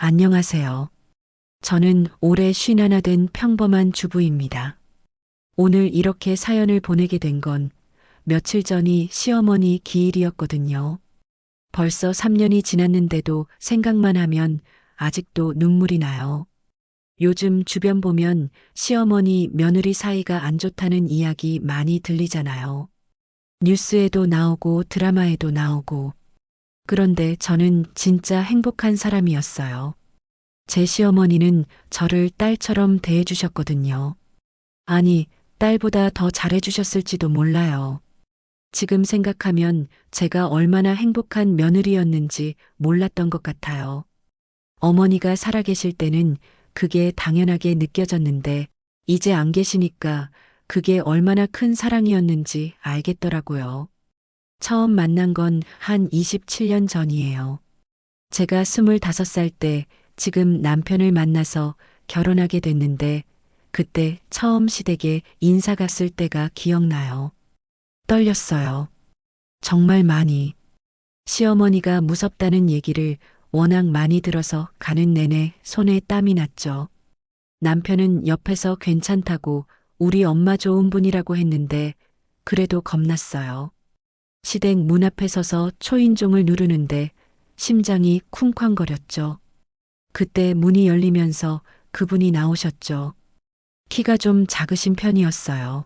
안녕하세요. 저는 올해 51 된 평범한 주부입니다. 오늘 이렇게 사연을 보내게 된 건 며칠 전이 시어머니 기일이었거든요. 벌써 3년이 지났는데도 생각만 하면 아직도 눈물이 나요. 요즘 주변 보면 시어머니 며느리 사이가 안 좋다는 이야기 많이 들리잖아요. 뉴스에도 나오고 드라마에도 나오고. 그런데 저는 진짜 행복한 사람이었어요. 제 시어머니는 저를 딸처럼 대해주셨거든요. 아니, 딸보다 더 잘해주셨을지도 몰라요. 지금 생각하면 제가 얼마나 행복한 며느리였는지 몰랐던 것 같아요. 어머니가 살아계실 때는 그게 당연하게 느껴졌는데, 이제 안 계시니까 그게 얼마나 큰 사랑이었는지 알겠더라고요. 처음 만난 건 한 27년 전이에요. 제가 25살 때 지금 남편을 만나서 결혼하게 됐는데 그때 처음 시댁에 인사 갔을 때가 기억나요. 떨렸어요. 정말 많이. 시어머니가 무섭다는 얘기를 워낙 많이 들어서 가는 내내 손에 땀이 났죠. 남편은 옆에서 괜찮다고 우리 엄마 좋은 분이라고 했는데 그래도 겁났어요. 시댁 문 앞에 서서 초인종을 누르는데 심장이 쿵쾅거렸죠. 그때 문이 열리면서 그분이 나오셨죠. 키가 좀 작으신 편이었어요.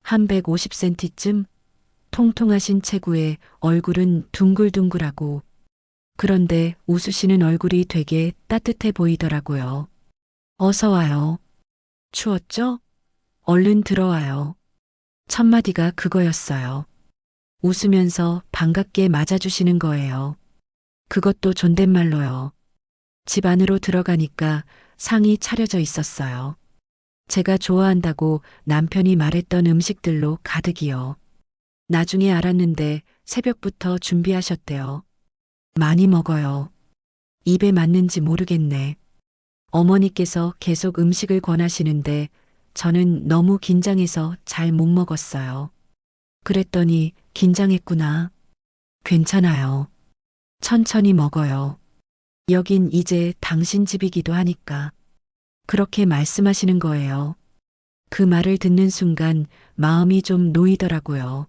한 150cm쯤 통통하신 체구에 얼굴은 둥글둥글하고 그런데 웃으시는 얼굴이 되게 따뜻해 보이더라고요. 어서 와요. 추웠죠? 얼른 들어와요. 첫 마디가 그거였어요. 웃으면서 반갑게 맞아주시는 거예요. 그것도 존댓말로요. 집 안으로 들어가니까 상이 차려져 있었어요. 제가 좋아한다고 남편이 말했던 음식들로 가득이요. 나중에 알았는데 새벽부터 준비하셨대요. 많이 먹어요. 입에 맞는지 모르겠네. 어머니께서 계속 음식을 권하시는데 저는 너무 긴장해서 잘 못 먹었어요. 그랬더니 긴장했구나. 괜찮아요. 천천히 먹어요. 여긴 이제 당신 집이기도 하니까. 그렇게 말씀하시는 거예요. 그 말을 듣는 순간 마음이 좀 놓이더라고요.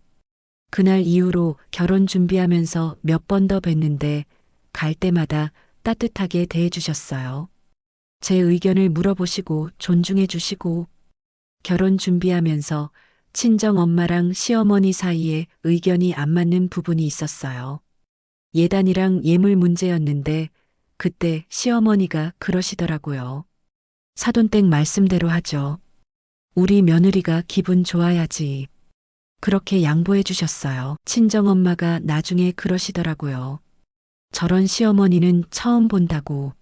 그날 이후로 결혼 준비하면서 몇 번 더 뵀는데 갈 때마다 따뜻하게 대해주셨어요. 제 의견을 물어보시고 존중해 주시고 결혼 준비하면서 친정 엄마랑 시어머니 사이에 의견이 안 맞는 부분이 있었어요. 예단이랑 예물 문제였는데 그때 시어머니가 그러시더라고요. 사돈댁 말씀대로 하죠. 우리 며느리가 기분 좋아야지. 그렇게 양보해 주셨어요. 친정엄마가 나중에 그러시더라고요. 저런 시어머니는 처음 본다고.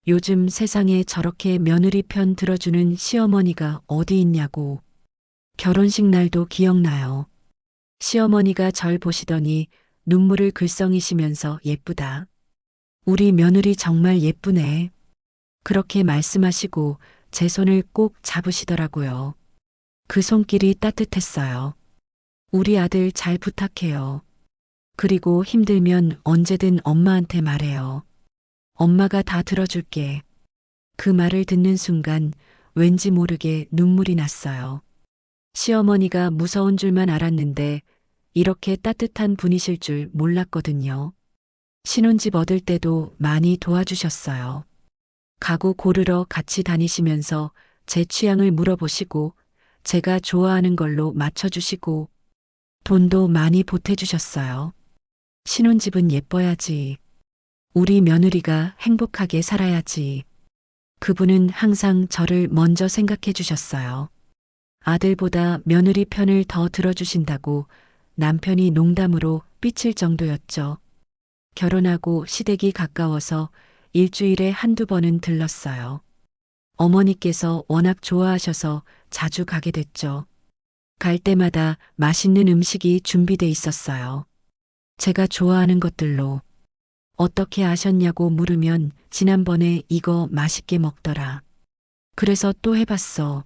요즘 세상에 저렇게 며느리 편 들어주는 시어머니가 어디 있냐고. 결혼식 날도 기억나요. 시어머니가 절 보시더니 눈물을 글썽이시면서 예쁘다. 우리 며느리 정말 예쁘네. 그렇게 말씀하시고 제 손을 꼭 잡으시더라고요. 그 손길이 따뜻했어요. 우리 아들 잘 부탁해요. 그리고 힘들면 언제든 엄마한테 말해요. 엄마가 다 들어줄게. 그 말을 듣는 순간 왠지 모르게 눈물이 났어요. 시어머니가 무서운 줄만 알았는데 이렇게 따뜻한 분이실 줄 몰랐거든요. 신혼집 얻을 때도 많이 도와주셨어요. 가구 고르러 같이 다니시면서 제 취향을 물어보시고 제가 좋아하는 걸로 맞춰주시고 돈도 많이 보태주셨어요. 신혼집은 예뻐야지. 우리 며느리가 행복하게 살아야지. 그분은 항상 저를 먼저 생각해 주셨어요. 아들보다 며느리 편을 더 들어주신다고 남편이 농담으로 삐칠 정도였죠. 결혼하고 시댁이 가까워서 일주일에 한두 번은 들렀어요. 어머니께서 워낙 좋아하셔서 자주 가게 됐죠. 갈 때마다 맛있는 음식이 준비돼 있었어요. 제가 좋아하는 것들로. 어떻게 아셨냐고 물으면 지난번에 이거 맛있게 먹더라. 그래서 또 해봤어.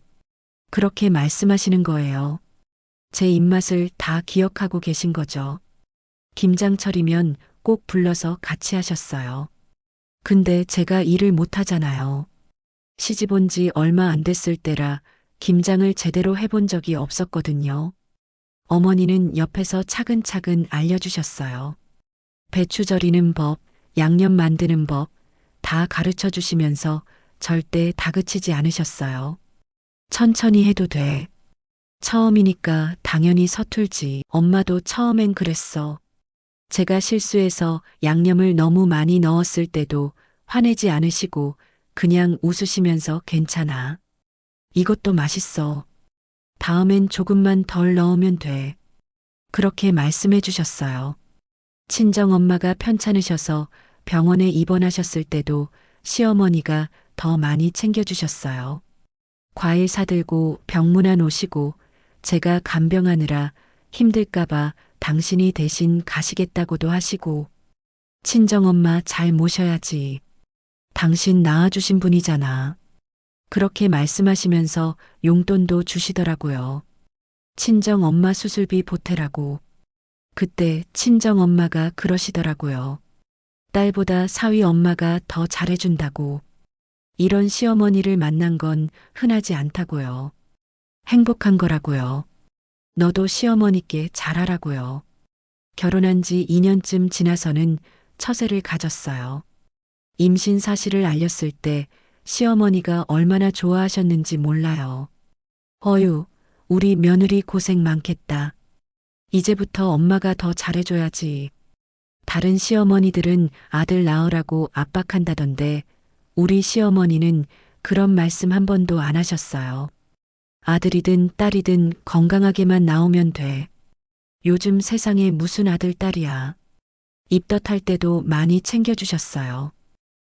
그렇게 말씀하시는 거예요. 제 입맛을 다 기억하고 계신 거죠. 김장철이면 꼭 불러서 같이 하셨어요. 근데 제가 일을 못하잖아요. 시집 온 지 얼마 안 됐을 때라 김장을 제대로 해본 적이 없었거든요. 어머니는 옆에서 차근차근 알려주셨어요. 배추 절이는 법, 양념 만드는 법, 다 가르쳐 주시면서 절대 다그치지 않으셨어요. 천천히 해도 돼. 처음이니까 당연히 서툴지. 엄마도 처음엔 그랬어. 제가 실수해서 양념을 너무 많이 넣었을 때도 화내지 않으시고 그냥 웃으시면서 괜찮아. 이것도 맛있어. 다음엔 조금만 덜 넣으면 돼. 그렇게 말씀해 주셨어요. 친정 엄마가 편찮으셔서 병원에 입원하셨을 때도 시어머니가 더 많이 챙겨주셨어요. 과일 사들고 병문안 오시고 제가 간병하느라 힘들까봐 당신이 대신 가시겠다고도 하시고 친정엄마 잘 모셔야지. 당신 낳아주신 분이잖아. 그렇게 말씀하시면서 용돈도 주시더라고요. 친정엄마 수술비 보태라고. 그때 친정엄마가 그러시더라고요. 딸보다 사위 엄마가 더 잘해준다고. 이런 시어머니를 만난 건 흔하지 않다고요. 행복한 거라고요. 너도 시어머니께 잘하라고요. 결혼한 지 2년쯤 지나서는 처세를 가졌어요. 임신 사실을 알렸을 때 시어머니가 얼마나 좋아하셨는지 몰라요. 어휴, 우리 며느리 고생 많겠다. 이제부터 엄마가 더 잘해줘야지. 다른 시어머니들은 아들 낳으라고 압박한다던데 우리 시어머니는 그런 말씀 한 번도 안 하셨어요. 아들이든 딸이든 건강하게만 나오면 돼. 요즘 세상에 무슨 아들, 딸이야. 입덧할 때도 많이 챙겨주셨어요.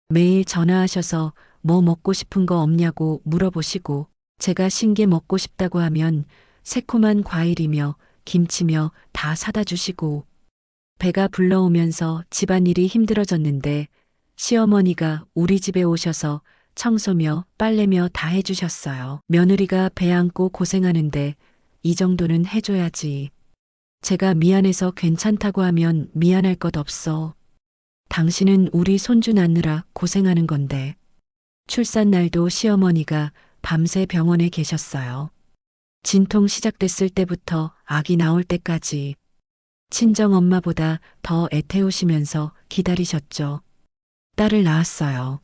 매일 전화하셔서 뭐 먹고 싶은 거 없냐고 물어보시고 제가 신게 먹고 싶다고 하면 새콤한 과일이며 김치며 다 사다 주시고 배가 불러오면서 집안일이 힘들어졌는데 시어머니가 우리 집에 오셔서 청소며 빨래며 다 해주셨어요. 며느리가 배 안고 고생하는데 이 정도는 해줘야지. 제가 미안해서 괜찮다고 하면 미안할 것 없어. 당신은 우리 손주 낳느라 고생하는 건데. 출산 날도 시어머니가 밤새 병원에 계셨어요. 진통 시작됐을 때부터 아기 나올 때까지. 친정 엄마보다 더 애태우시면서 기다리셨죠. 딸을 낳았어요.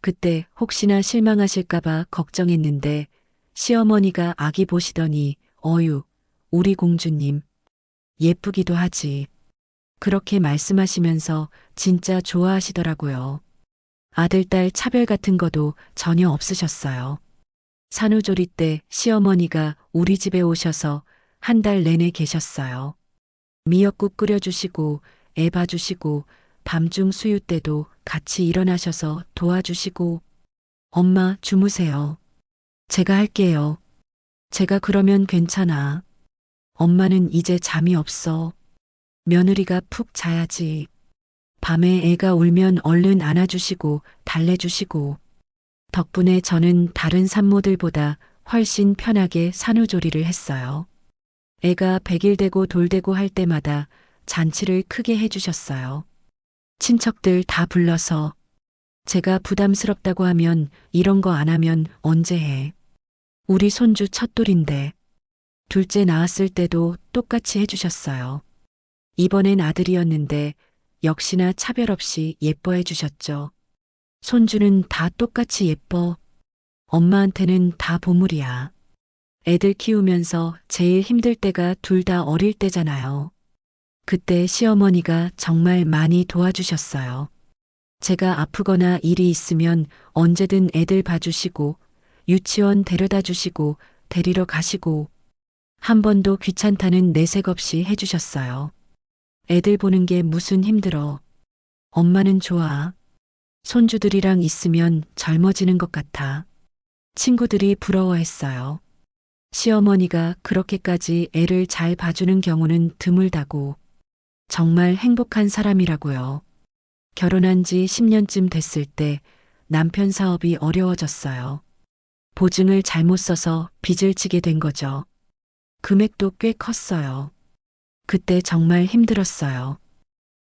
그때 혹시나 실망하실까봐 걱정했는데 시어머니가 아기 보시더니 어유, 우리 공주님. 예쁘기도 하지. 그렇게 말씀하시면서 진짜 좋아하시더라고요. 아들, 딸 차별 같은 거도 전혀 없으셨어요. 산후조리 때 시어머니가 우리 집에 오셔서 한 달 내내 계셨어요. 미역국 끓여주시고 애 봐주시고 밤중 수유 때도 같이 일어나셔서 도와주시고 엄마 주무세요. 제가 할게요. 제가 그러면 괜찮아. 엄마는 이제 잠이 없어. 며느리가 푹 자야지. 밤에 애가 울면 얼른 안아주시고 달래주시고 덕분에 저는 다른 산모들보다 훨씬 편하게 산후조리를 했어요. 애가 100일 되고 돌되고 할 때마다 잔치를 크게 해주셨어요. 친척들 다 불러서 제가 부담스럽다고 하면 이런 거 안 하면 언제 해. 우리 손주 첫돌인데 둘째 낳았을 때도 똑같이 해주셨어요. 이번엔 아들이었는데 역시나 차별 없이 예뻐해 주셨죠. 손주는 다 똑같이 예뻐. 엄마한테는 다 보물이야. 애들 키우면서 제일 힘들 때가 둘 다 어릴 때잖아요. 그때 시어머니가 정말 많이 도와주셨어요. 제가 아프거나 일이 있으면 언제든 애들 봐주시고 유치원 데려다 주시고 데리러 가시고 한 번도 귀찮다는 내색 없이 해주셨어요. 애들 보는 게 무슨 힘들어. 엄마는 좋아. 손주들이랑 있으면 젊어지는 것 같아. 친구들이 부러워했어요. 시어머니가 그렇게까지 애를 잘 봐주는 경우는 드물다고. 정말 행복한 사람이라고요. 결혼한 지 10년쯤 됐을 때 남편 사업이 어려워졌어요. 보증을 잘못 써서 빚을 지게 된 거죠. 금액도 꽤 컸어요. 그때 정말 힘들었어요.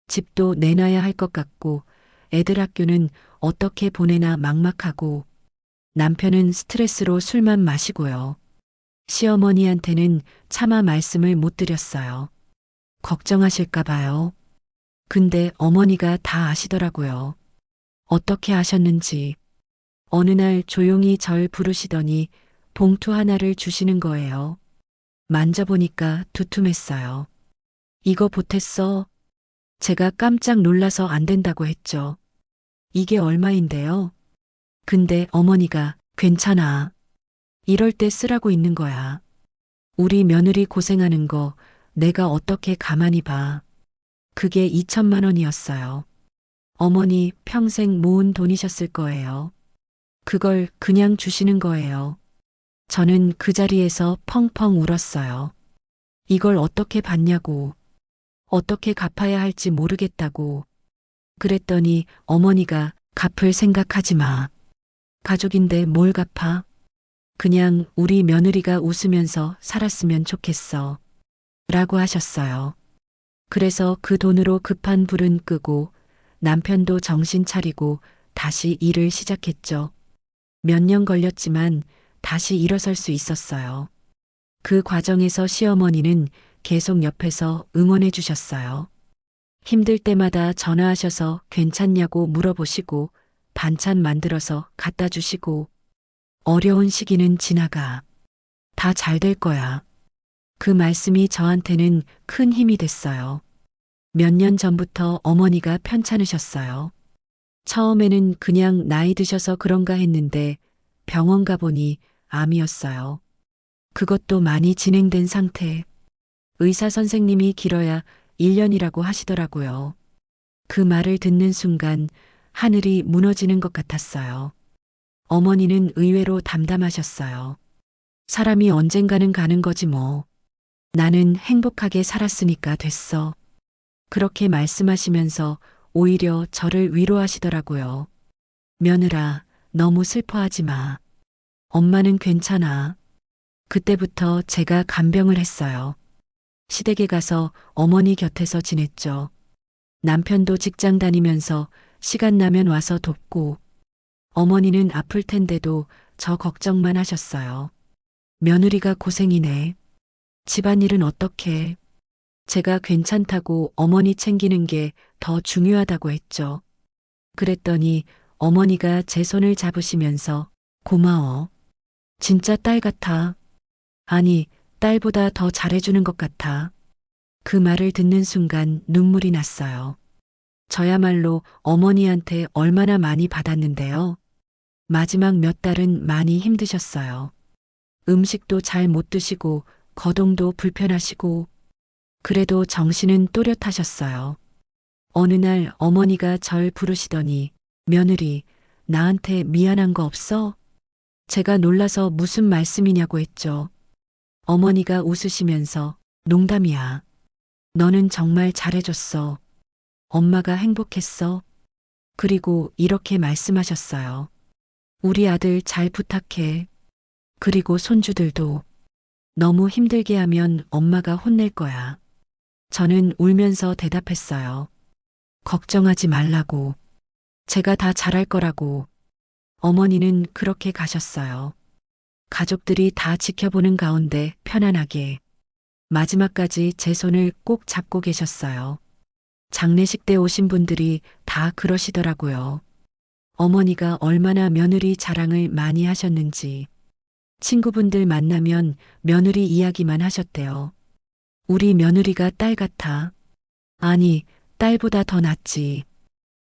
집도 내놔야 할 것 같고 애들 학교는 어떻게 보내나 막막하고 남편은 스트레스로 술만 마시고요. 시어머니한테는 차마 말씀을 못 드렸어요. 걱정하실까 봐요. 근데 어머니가 다 아시더라고요. 어떻게 아셨는지. 어느 날 조용히 절 부르시더니 봉투 하나를 주시는 거예요. 만져보니까 두툼했어요. 이거 보탰어. 제가 깜짝 놀라서 안 된다고 했죠. 이게 얼마인데요? 근데 어머니가 괜찮아. 이럴 때 쓰라고 있는 거야. 우리 며느리 고생하는 거 내가 어떻게 가만히 봐. 그게 2천만 원이었어요. 어머니 평생 모은 돈이셨을 거예요. 그걸 그냥 주시는 거예요. 저는 그 자리에서 펑펑 울었어요. 이걸 어떻게 받냐고. 어떻게 갚아야 할지 모르겠다고. 그랬더니 어머니가 갚을 생각하지 마. 가족인데 뭘 갚아? 그냥 우리 며느리가 웃으면서 살았으면 좋겠어. 라고 하셨어요. 그래서 그 돈으로 급한 불은 끄고 남편도 정신 차리고 다시 일을 시작했죠. 몇 년 걸렸지만 다시 일어설 수 있었어요. 그 과정에서 시어머니는 계속 옆에서 응원해 주셨어요. 힘들 때마다 전화하셔서 괜찮냐고 물어보시고 반찬 만들어서 갖다 주시고 어려운 시기는 지나가. 다 잘 될 거야. 그 말씀이 저한테는 큰 힘이 됐어요. 몇 년 전부터 어머니가 편찮으셨어요. 처음에는 그냥 나이 드셔서 그런가 했는데 병원 가보니 암이었어요. 그것도 많이 진행된 상태. 의사 선생님이 길어야 1년이라고 하시더라고요. 그 말을 듣는 순간 하늘이 무너지는 것 같았어요. 어머니는 의외로 담담하셨어요. 사람이 언젠가는 가는 거지 뭐. 나는 행복하게 살았으니까 됐어. 그렇게 말씀하시면서 오히려 저를 위로하시더라고요. 며느라, 너무 슬퍼하지 마. 엄마는 괜찮아. 그때부터 제가 간병을 했어요. 시댁에 가서 어머니 곁에서 지냈죠. 남편도 직장 다니면서 시간 나면 와서 돕고 어머니는 아플 텐데도 저 걱정만 하셨어요. 며느리가 고생이네. 집안일은 어떻게? 제가 괜찮다고 어머니 챙기는 게 더 중요하다고 했죠. 그랬더니 어머니가 제 손을 잡으시면서 고마워. 진짜 딸 같아. 아니, 딸보다 더 잘해주는 것 같아. 그 말을 듣는 순간 눈물이 났어요. 저야말로 어머니한테 얼마나 많이 받았는데요. 마지막 몇 달은 많이 힘드셨어요. 음식도 잘 못 드시고 거동도 불편하시고 그래도 정신은 또렷하셨어요. 어느 날 어머니가 절 부르시더니 며느리, 나한테 미안한 거 없어? 제가 놀라서 무슨 말씀이냐고 했죠. 어머니가 웃으시면서 농담이야. 너는 정말 잘해줬어. 엄마가 행복했어. 그리고 이렇게 말씀하셨어요. 우리 아들 잘 부탁해. 그리고 손주들도. 너무 힘들게 하면 엄마가 혼낼 거야. 저는 울면서 대답했어요. 걱정하지 말라고. 제가 다 잘할 거라고. 어머니는 그렇게 가셨어요. 가족들이 다 지켜보는 가운데 편안하게 마지막까지 제 손을 꼭 잡고 계셨어요. 장례식 때 오신 분들이 다 그러시더라고요. 어머니가 얼마나 며느리 자랑을 많이 하셨는지. 친구분들 만나면 며느리 이야기만 하셨대요. 우리 며느리가 딸 같아. 아니, 딸보다 더 낫지.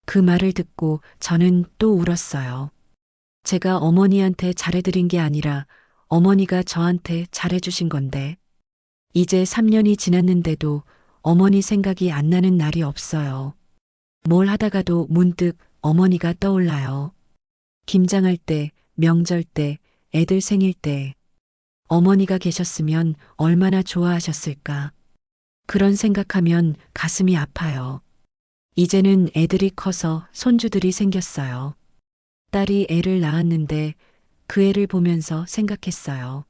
그 말을 듣고 저는 또 울었어요. 제가 어머니한테 잘해드린 게 아니라 어머니가 저한테 잘해주신 건데. 이제 3년이 지났는데도 어머니 생각이 안 나는 날이 없어요. 뭘 하다가도 문득 어머니가 떠올라요. 김장할 때, 명절 때, 애들 생일 때 어머니가 계셨으면 얼마나 좋아하셨을까. 그런 생각하면 가슴이 아파요. 이제는 애들이 커서 손주들이 생겼어요. 딸이 애를 낳았는데 그 애를 보면서 생각했어요.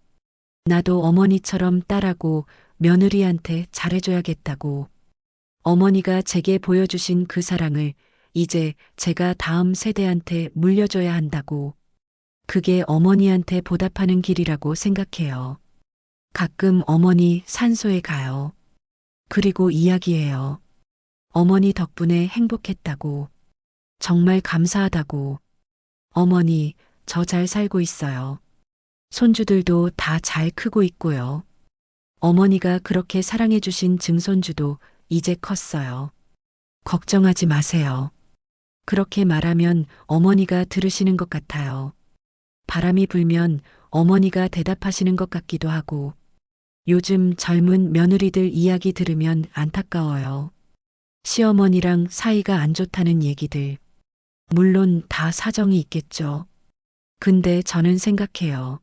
나도 어머니처럼 딸하고 며느리한테 잘해줘야겠다고. 어머니가 제게 보여주신 그 사랑을 이제 제가 다음 세대한테 물려줘야 한다고. 그게 어머니한테 보답하는 길이라고 생각해요. 가끔 어머니 산소에 가요. 그리고 이야기해요. 어머니 덕분에 행복했다고. 정말 감사하다고. 어머니, 저 잘 살고 있어요. 손주들도 다 잘 크고 있고요. 어머니가 그렇게 사랑해주신 증손주도 이제 컸어요. 걱정하지 마세요. 그렇게 말하면 어머니가 들으시는 것 같아요. 바람이 불면 어머니가 대답하시는 것 같기도 하고, 요즘 젊은 며느리들 이야기 들으면 안타까워요. 시어머니랑 사이가 안 좋다는 얘기들. 물론 다 사정이 있겠죠. 근데 저는 생각해요.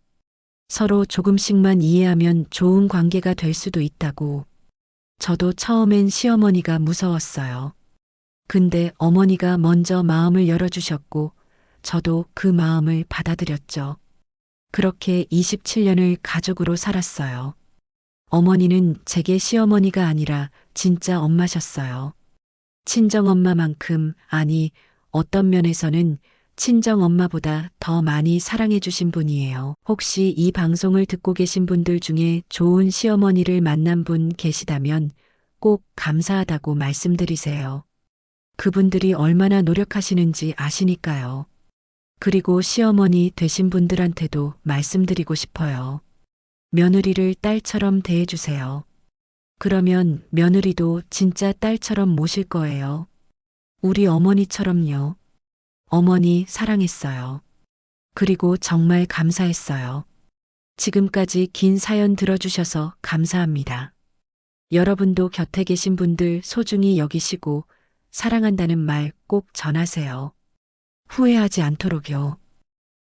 서로 조금씩만 이해하면 좋은 관계가 될 수도 있다고. 저도 처음엔 시어머니가 무서웠어요. 근데 어머니가 먼저 마음을 열어주셨고, 저도 그 마음을 받아들였죠. 그렇게 27년을 가족으로 살았어요. 어머니는 제게 시어머니가 아니라 진짜 엄마셨어요. 친정엄마만큼, 아니, 어떤 면에서는 친정엄마보다 더 많이 사랑해주신 분이에요. 혹시 이 방송을 듣고 계신 분들 중에 좋은 시어머니를 만난 분 계시다면 꼭 감사하다고 말씀드리세요. 그분들이 얼마나 노력하시는지 아시니까요. 그리고 시어머니 되신 분들한테도 말씀드리고 싶어요. 며느리를 딸처럼 대해주세요. 그러면 며느리도 진짜 딸처럼 모실 거예요. 우리 어머니처럼요. 어머니 사랑했어요. 그리고 정말 감사했어요. 지금까지 긴 사연 들어주셔서 감사합니다. 여러분도 곁에 계신 분들 소중히 여기시고 사랑한다는 말 꼭 전하세요. 후회하지 않도록요.